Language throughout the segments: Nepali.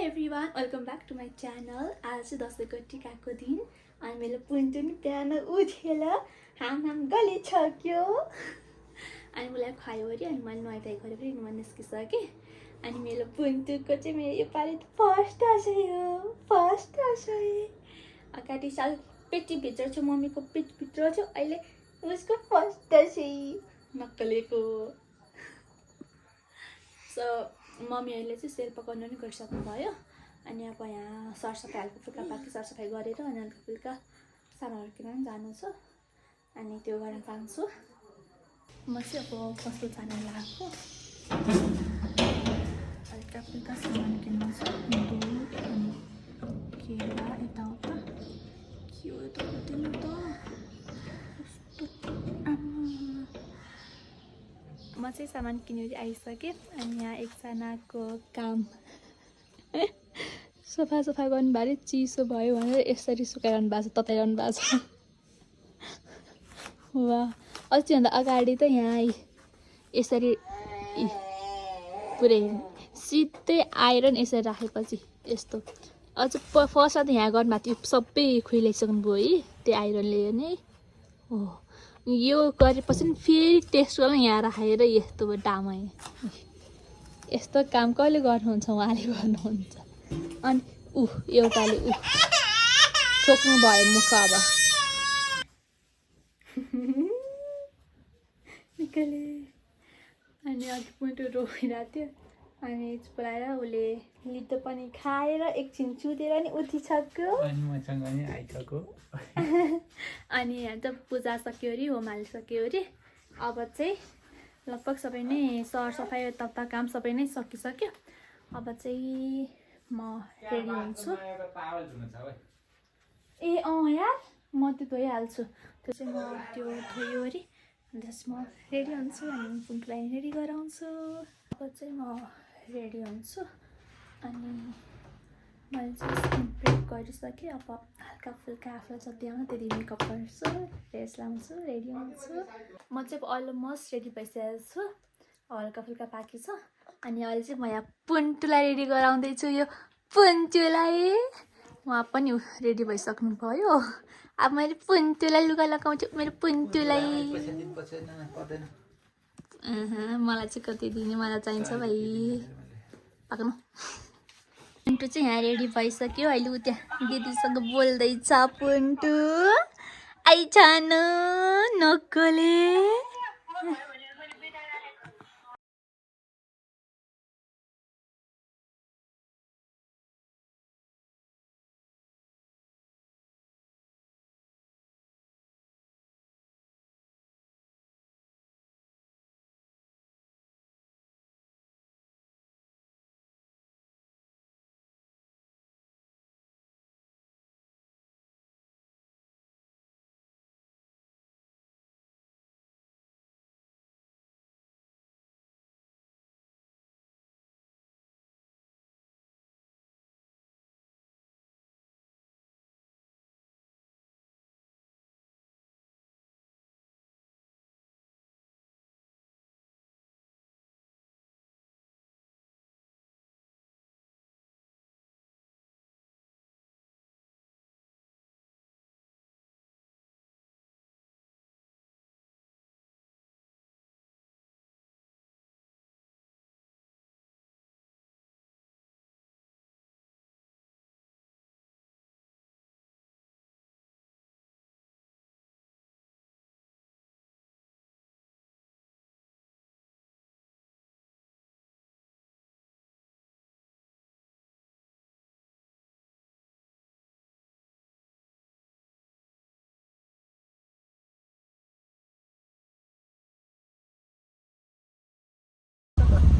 Everyone welcome back to my channel. आज चाहिँ दसैँको टिकाको दिन अनि मेरो पुन्टु नि बिहान उठेर हाम गले छक्यो अनि मलाई खुवायो अरे अनि मैले नुहाइ धुवाइ गरेर म निस्किसकेँ। अनि मेरो पुन्टुको चाहिँ मेरो योपालि फर्स्ट दसैँ हो, फर्स्ट दसैँ। अगाडि साल पेटीभित्र छु, मम्मीको पेटभित्र छु, अहिले उसको फर्स्ट दसैँ नक्कलेको। सो मम्मी अहिले चाहिँ सेल पकाउनु नि गरिसक्नु भयो अनि अब यहाँ सरसफाइ हल्का फुल्का बाँकी सरसफाइ गरेर अनि हल्का फुल्का सामानहरू किन्न जानु छ अनि त्यो गर्न जान्छु। म चाहिँ अब कस्तो जान लाग्यो, हल्का फुल्का सामान किन्नु छ, दुध अनि केरा यताउता के हो त दिनु त म चाहिँ सामान किनेर आइसकेँ अनि यहाँ एकजनाको काम सफा गर्नु भयो, चिसो भयो भनेर यसरी सुकाइरहनु भएको छ, तताइरहनु भएको छ। वाह, अस्तिभन्दा अगाडि त यहाँ यसरी पुरै सिधै आइरन यसरी राखेपछि यस्तो अझ फर्स्टमा त यहाँ गर्नुभएको थियो, सबै खुइलाइसक्नु भयो है त्यो आइरनले नै हो। यो गरेपछि नि फेरि टेस्ट गर्न यहाँ राखेर यस्तो डामै यस्तो काम कहिले गर्नुहुन्छ उहाँले गर्नुहुन्छ। अनि एउटाले ठोक्नु भयो मुख अब निकाले। अनि अघि पुन्टु रोइरहेको थियो अनि पुऱ्याएर उसले लिटो पनि खाएर एकछिन चुदेर नि उठिसक्यो अनि मसँग नि आइसक्यो। अनि यहाँ त पूजा सक्यो अरे, होम हालिसक्यो अरे। अब चाहिँ लगभग सबै नै सरसफाइ यता काम सबै नै सकिसक्यो। अब चाहिँ म रेडी हुन्छु। ए यार म त्यो धोइहाल्छु, त्यो चाहिँ म त्यो धोयो अरे अन्त म रेडी हुन्छु अनि पुन्टुलाई रेडी गराउँछु। अब चाहिँ म रेडी हुन्छु अनि मैले चाहिँ स्किन प्रेप गरिसकेँ। अब हल्का फुल्का आफूलाई जति आउँछ त्यति मेकअप गर्छु, ड्रेस लाउँछु, रेडी हुन्छु। म चाहिँ अब अलमोस्ट रेडी भइसकेको छु, हल्का फुल्का बाँकी छ। अनि अहिले चाहिँ म यहाँ पुन्टुलाई रेडी गराउँदैछु। यो पुन्टुलाई उहाँ पनि रेडी भइसक्नु भयो। अब मैले पुन्टुलाई लुगा लगाउँछु, मेरो पुन्टुलाई। मलाई चाहिँ कति दिने मलाई चाहिन्छ भाइ पाक्नु। पुन्टु चाहिँ यहाँ रेडी भइसक्यो, अहिले उ त्यहाँ दिदीसँग बोल्दैछ। पुन्टु आइछन् नक्कले।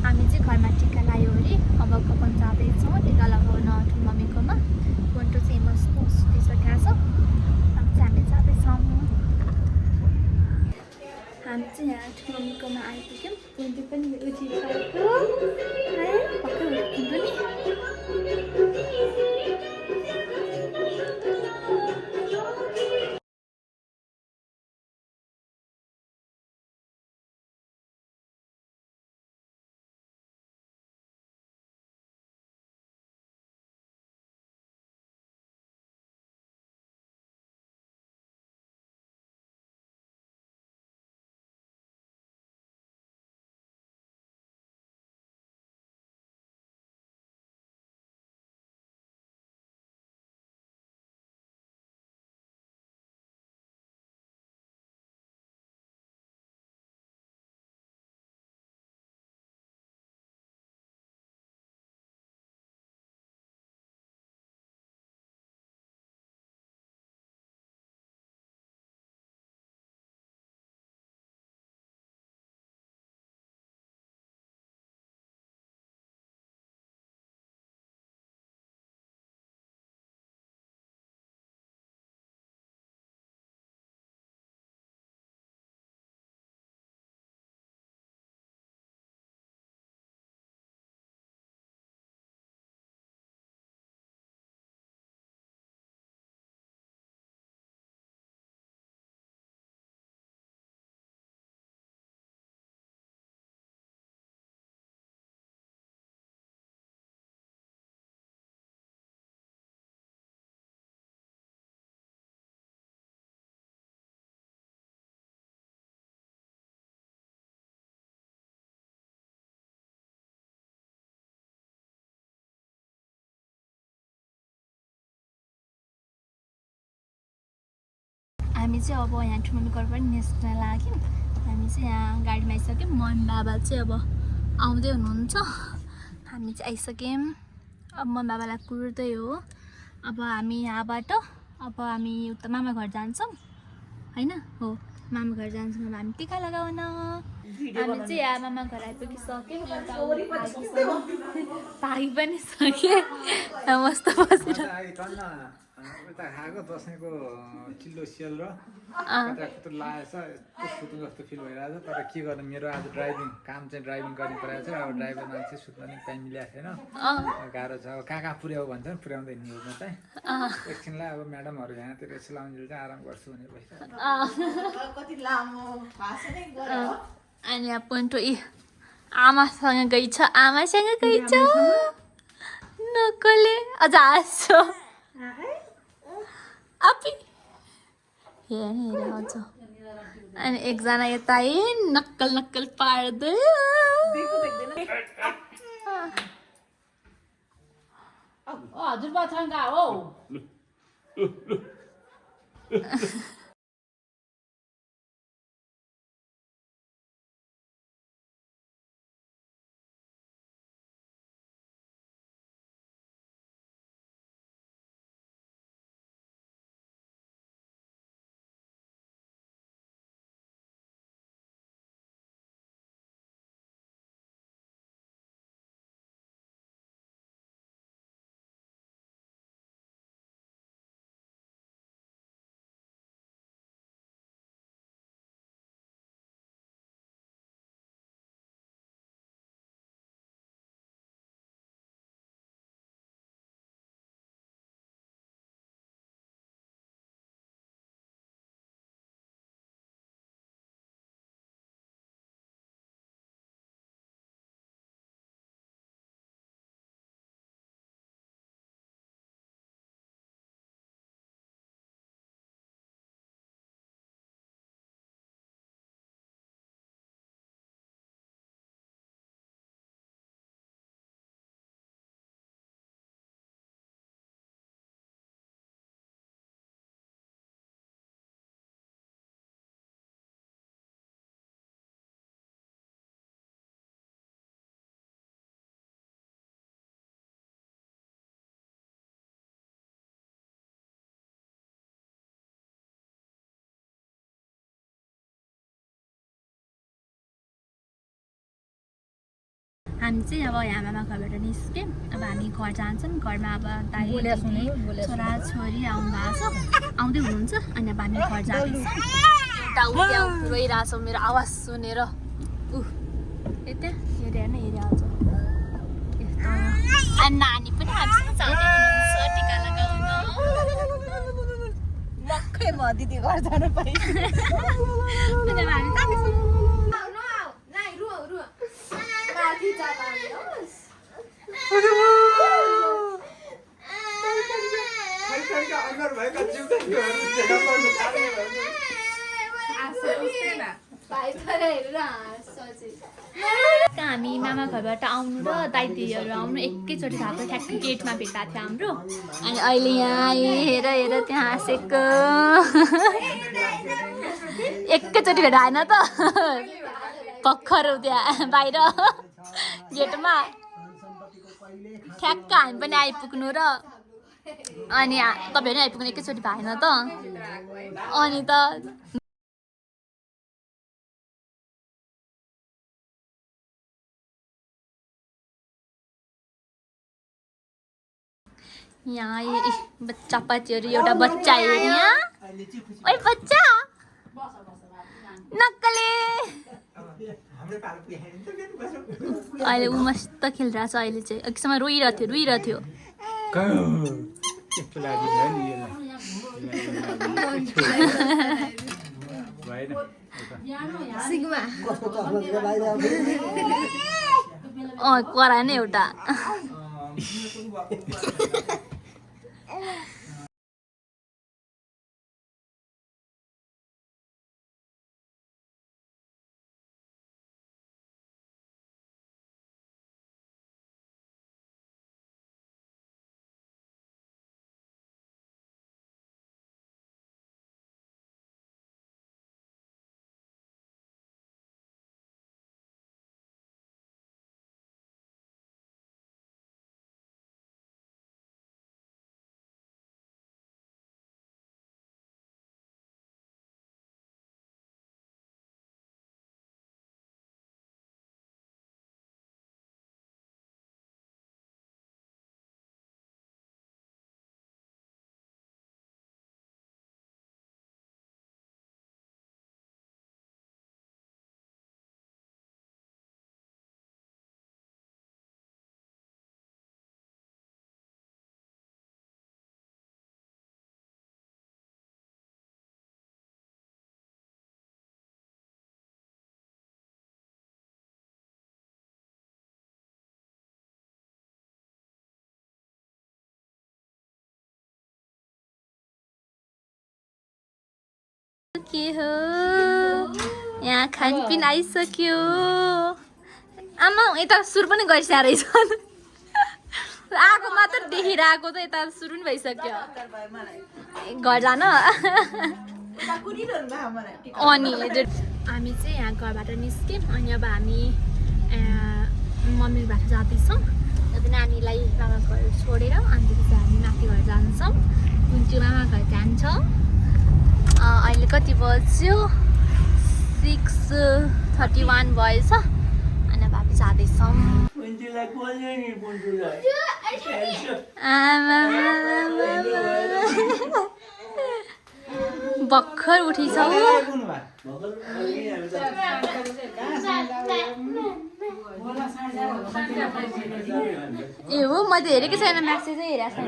हामी चाहिँ घरमा टिका लगायो अरे, अब कपन जाँदैछौँ टिका लगाउन मम्मीकोमा। पुन्टु चाहिँ मस्त सुतिसकेको छ, अब चाहिँ हामी जाँदैछौँ। हामी चाहिँ यहाँ मम्मीकोमा आइपुग्यौँ। पुन्टु पनि उठिसक्यो है, भर्खर उठ्नु नि। हामी चाहिँ अब यहाँ ठुलो घर पनि निस्कन लाग्यौँ हामी चाहिँ यहाँ गाडीमा आइसक्यौँ मम्मी बाबा चाहिँ अब आउँदै हुनुहुन्छ हामी चाहिँ आइसक्यौँ अब मम्मी बाबालाई कुर्दै हो अब हामी यहाँबाट अब हामी उता मामा घर जान्छौँ होइन हो मामा घर जान्छौँ अब हामी टिका लगाउन हामी चाहिँ यहाँ मामा घर आइपुगिसक्यौँ पाइ पनि सक्यो मस्त बसेर उता खाएको दसैँको चिल्लो सियल र कता लागेछ यस्तो सुत्नु जस्तो फिल भइरहेको छ तर के गर्नु मेरो आज काम चाहिँ ड्राइभिङ गर्नु परेको छ अब ड्राइभर मान्छे सुत्न नि टाइम मिलाएको छैन गाह्रो छ अब कहाँ पुर्याऊ भन्छ नि पुर्याउँदैन नि म चाहिँ एकछिनलाई अब म्याडमहरू यहाँतिर यसो लाउन्जेल चाहिँ आराम गर्छु भने अनि यहाँ पोइन्टो आमासँग गइ छ आमासँग गइ छ नक्कले अझ हाँस्छ अपी हेरिरहेको अनि एकजना यता नक्कल पार्दै हजुरबासँग हो हामी चाहिँ अब यहाँ मामा घरबाट निस्क्यौँ अब हामी घर जान्छौँ घरमा अब दाइ छोरा छोरी आउनु भएको छ आउँदै हुनुहुन्छ अनि अब हामी घर जाँदैछौँ एउटा रोइरहेछौँ मेरो आवाज सुनेर यता हेरिहाल्छ अनि नानी पनि हामीसँग जाँदै हुनुहुन्छ टिका लगाउन मक्कै म दिदी घर जानु पाएँ हामी मामा घरबाट आउनु र दाइ दिदीहरू आउनु एकैचोटि भएको ठ्याक्कै गेटमा भेट्दा थियो हाम्रो अनि अहिले यहाँ हेर त्यहाँ हाँसेको एकैचोटि भेट आएन त भर्खर त्यहाँ बाहिर गेटमा ठ्याक्क हामी पनि आइपुग्नु र अनि तपाईँहरू पनि आइपुग्नु एकैचोटि भएन त अनि त यहाँ बच्चा पातीहरू एउटा बच्चा हेर यहाँ ओइ बच्चा नक्कले अहिले ऊ मस्त खेलिरहेको छ अहिले चाहिँ अघिसम्म रोइरहेको थियो करा नै एउटा के हो यहाँ खानपिन आइसक्यो आमा यता सुरु पनि गरिसकेको रहेछ आएको मात्र देखेर आएको त यता सुरु पनि भइसक्यो घर जान अनि हामी चाहिँ यहाँ घरबाट निस्क्यौँ अनि अब हामी मम्मीबाट जाँदैछौँ अब नानीलाई मामा घर छोडेर अन्तखेरि चाहिँ हामी माथि घर जान्छौँ कुन्चु मामा घर जान्छौँ अहिले कति बज्यो 6:31 भएछ अनि अब हामी जाँदैछौँ भर्खर उठिछौ ए हो मैले हेरेकै छैन म्यासेजै हेरेको छैन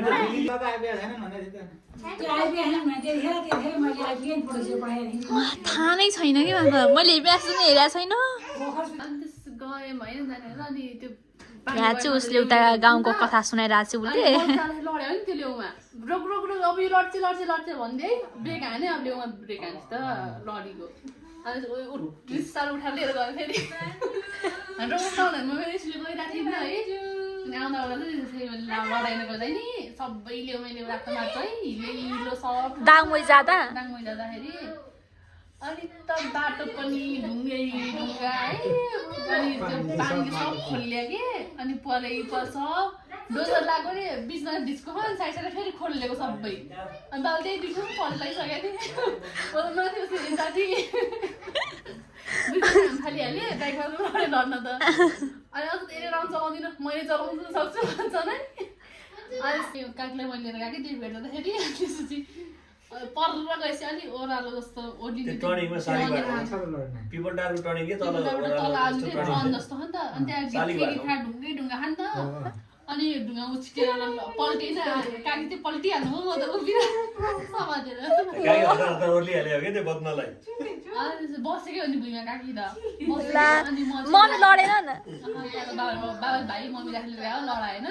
थाहा नै छैन कि मैले म्यासेज नै हेरेको छैन यहाँ चाहिँ उसले उता गाउँको कथा सुनाइरहेको छ उसले लड्यो नि त्यो लेउमा रोक रोक रोक अब यो लड्छ लड्छ लड्छ भन्दै ब्रेक हाने अब लेउमा ब्रेक हान्छ त लडीको अनि साल उठाएर लिएर गयो फेरि रोक्टाउन म फेरि यसले गइरहेको थिएँ है अनि आउँदा आउँदा चाहिँ लडाइन गर्दा नि सबै लेउमा लेउ राख्दा मात्र है हिलो सब दाङमै जाँदाखेरि अनि त बाटो पनि ढुङ्गै ढुङ्गा है अनि त्यो पानी सब खोलिया के अनि पलै पर्छ डोजर लाग्यो नि बिचमा डिस्को अनि साइड साइड फेरि खोलिएको सबै अनि बाल त्यही बिचमा पल्टाइसकेको थिएँ माथि उसिन्छ थिएँ फालिहालेँ बाइकमा लडेँ लड्न त अनि अझ धेरै राउन्ड चलाउँदिनँ मैले चलाउनु सक्छु भन्छ नै अनि काकीलाई मैले लिएर गएँ त्यही भेट्दाखेरि त्यसपछि पर्र गएपछि अलिक ओह्रालो जस्तो जस्तो हो नि त अनि त्यहाँ ढुङ्गै ढुङ्गा खान् त अनि ढुङ्गा उछिटेर पल्टिन्छ काकी चाहिँ पल्टिहाल्नु हो म त उभिएर समातेर बसेकै हो नि भुइँमा काकी त मम्मी लडेन न बाबा भाइ मम्मी राखेर गयो लडाएन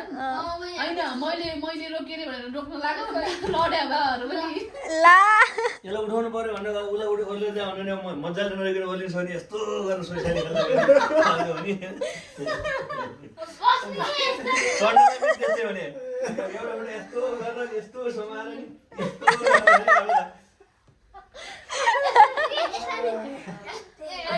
होइन मैले रोकेँ अरे भनेर रोक्न लाग्यो लड्या भाइहरू पनि ला यसलाई उठाउनु पर्यो भनेर उसलाई उसले त्यहाँ भने मजाले नरिकन ओर्लिन्छ भने यस्तो गरेर सोइसानी त्यस्तै भने यस्तो गरेर यस्तो समाएर नि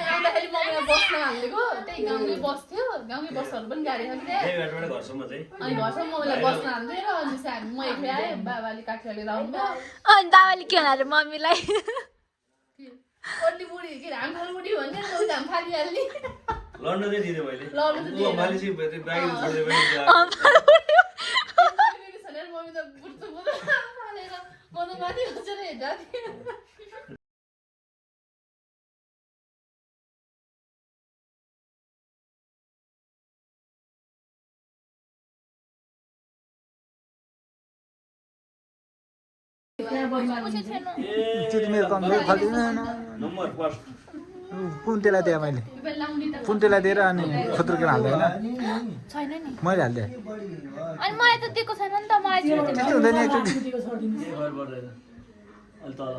आउँदाखेरि मम्मीलाई बस्न हालिदिएको त्यही गाउँमै बस्थ्यो गाउँमै बसहरू पनि गाडी छ कि त्यहाँ घरसम्म चाहिँ अनि घरसम्म मम्मीलाई बस्न हाल्दै र अनि चाहिँ हामी म एक्लै आएँ बाबाले काकीले आउनुभयो अनि बाबाले के भन्नु अरे मम्मीलाई ओर्ली बुढी के हाम फाल बुढी भन्ने हाम फालिहाल्ने लड्न चाहिँ दिने मैले मालिसी बाइक छोड्दै मम्मी त बुढ्छु फालेर म त माथि बसेर हेर्दा थिएँ नम्बर फर्स्ट पुन्टेलाई दिएँ मैले पुन्टेलाई दिएर अनि खुत्रुकेर हाल्दै होइन छैन नि मैले हालिदिएँ अनि मलाई त दिएको छैन नि त मलाई हुँदैन अलि तल